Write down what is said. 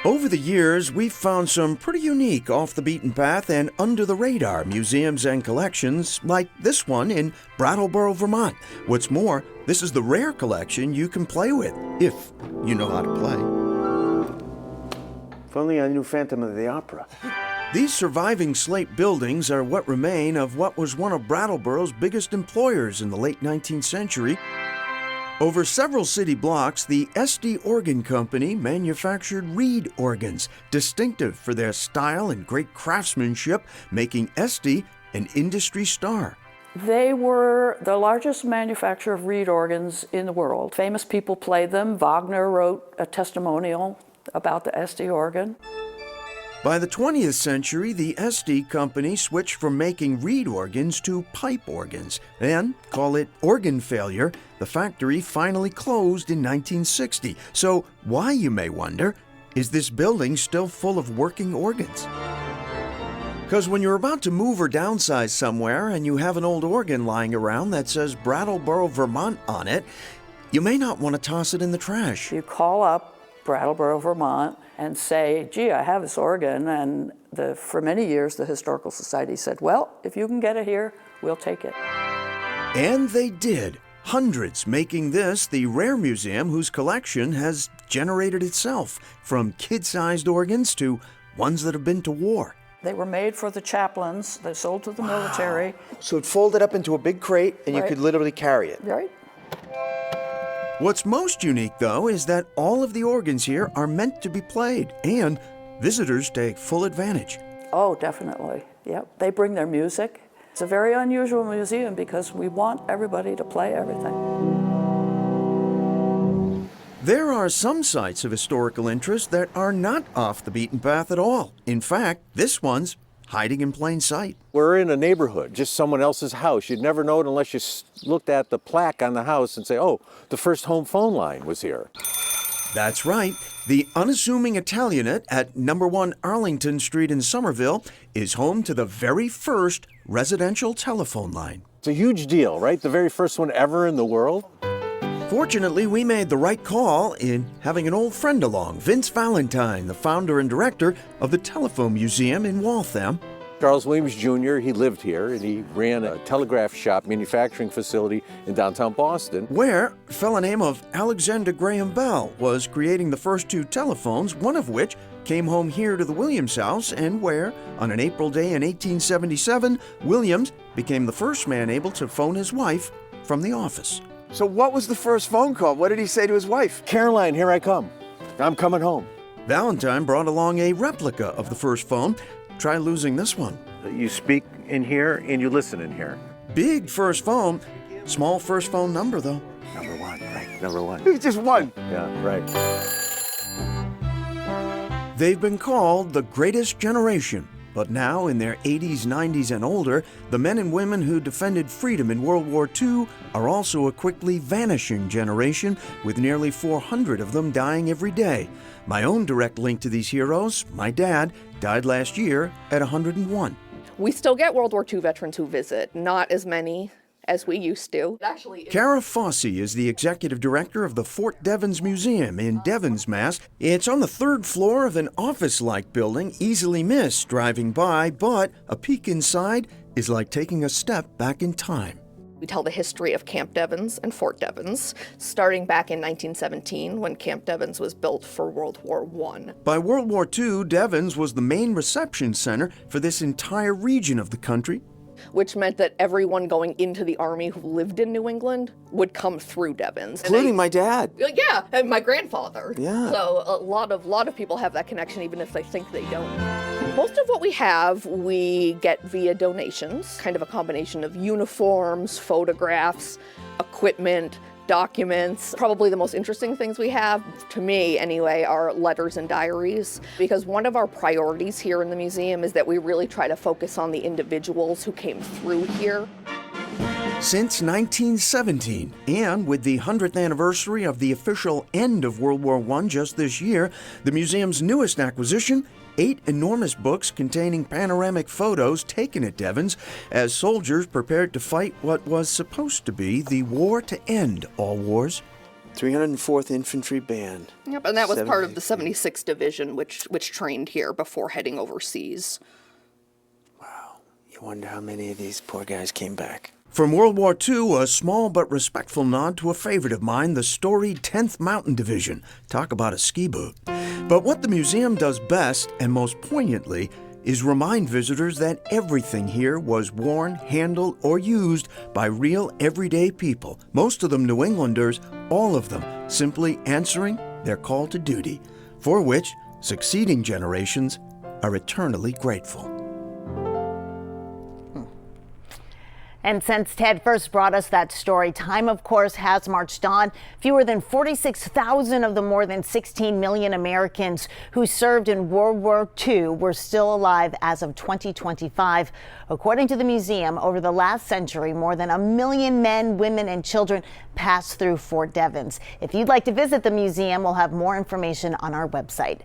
Over the years, we've found some pretty unique off-the-beaten-path and under-the-radar museums and collections, like this one in Brattleboro, Vermont. What's more, this is the rare collection you can play with, if you know how to play. If only I knew Phantom of the Opera. These surviving slate buildings are what remain of what was one of Brattleboro's biggest employers in the late 19th century. Over several city blocks, the SD Organ Company manufactured reed organs, distinctive for their style and great craftsmanship, making SD an industry star. They were the largest manufacturer of reed organs in the world. Famous people played them. Wagner wrote a testimonial about the SD organ. By the 20th century, the SD Company switched from making reed organs to pipe organs, and, call it organ failure, the factory finally closed in 1960. So why, you may wonder, is this building still full of working organs? Because when you're about to move or downsize somewhere and you have an old organ lying around that says Brattleboro, Vermont on it, you may not want to toss it in the trash. You call up Brattleboro, Vermont, and say, gee, I have this organ, and for many years the Historical Society said, well, if you can get it here, we'll take it. And they did. Hundreds, making this the rare museum whose collection has generated itself, from kid-sized organs to ones that have been to war. They were made for the chaplains. They sold to the military. So it folded up into a big crate, and you Right. could literally carry it. Right? What's most unique, though, is that all of the organs here are meant to be played, and visitors take full advantage. Oh, definitely. Yep. They bring their music. It's a very unusual museum because we want everybody to play everything. There are some sites of historical interest that are not off the beaten path at all. In fact, this one's hiding in plain sight. We're in a neighborhood, just someone else's house. You'd never know it unless you looked at the plaque on the house and say, oh, the first home phone line was here. That's right. The unassuming Italianate at number 1 Arlington Street in Somerville is home to the very first residential telephone line. It's a huge deal, right? The very first one ever in the world. Fortunately, we made the right call in having an old friend along, Vince Valentine, the founder and director of the Telephone Museum in Waltham. Charles Williams Jr., he lived here, and he ran a telegraph shop manufacturing facility in downtown Boston. Where a fellow name of Alexander Graham Bell was creating the first 2 telephones, one of which came home here to the Williams house, and where, on an April day in 1877, Williams became the first man able to phone his wife from the office. So what was the first phone call? What did he say to his wife? Caroline, here I come. I'm coming home. Valentine brought along a replica of the first phone. Try losing this one. You speak in here and you listen in here. Big first phone, small first phone number though. Number 1, right, number 1. It's just one. Yeah, right. They've been called the greatest generation, but now in their 80s, 90s, and older, the men and women who defended freedom in World War II are also a quickly vanishing generation, with nearly 400 of them dying every day. My own direct link to these heroes, my dad, died last year at 101. We still get World War II veterans who visit, not as many as we used to. Cara Fossey is the executive director of the Fort Devens Museum in Devens, Mass. It's on the 3rd floor of an office-like building, easily missed driving by, but a peek inside is like taking a step back in time. We tell the history of Camp Devens and Fort Devens, starting back in 1917 when Camp Devens was built for World War I. By World War II, Devens was the main reception center for this entire region of the country. Which meant that everyone going into the Army who lived in New England would come through Devens. Including my dad. Yeah, and my grandfather. Yeah. So a lot of people have that connection even if they think they don't. Most of what we have, we get via donations, kind of a combination of uniforms, photographs, equipment, documents. Probably the most interesting things we have, to me anyway, are letters and diaries, because one of our priorities here in the museum is that we really try to focus on the individuals who came through here. Since 1917, and with the 100th anniversary of the official end of World War I just this year, the museum's newest acquisition, 8 enormous books containing panoramic photos taken at Devens as soldiers prepared to fight what was supposed to be the war to end all wars. 304th Infantry Band. Yep, and that was part of the 78. 76th Division, which trained here before heading overseas. You wonder how many of these poor guys came back. From World War II, a small but respectful nod to a favorite of mine, the storied 10th Mountain Division. Talk about a ski boot. But what the museum does best, and most poignantly, is remind visitors that everything here was worn, handled, or used by real everyday people. Most of them New Englanders, all of them simply answering their call to duty, for which succeeding generations are eternally grateful. And since Ted first brought us that story, time, of course, has marched on. Fewer than 46,000 of the more than 16 million Americans who served in World War II were still alive as of 2025. According to the museum, over the last century, more than 1 million men, women, and children passed through Fort Devens. If you'd like to visit the museum, we'll have more information on our website.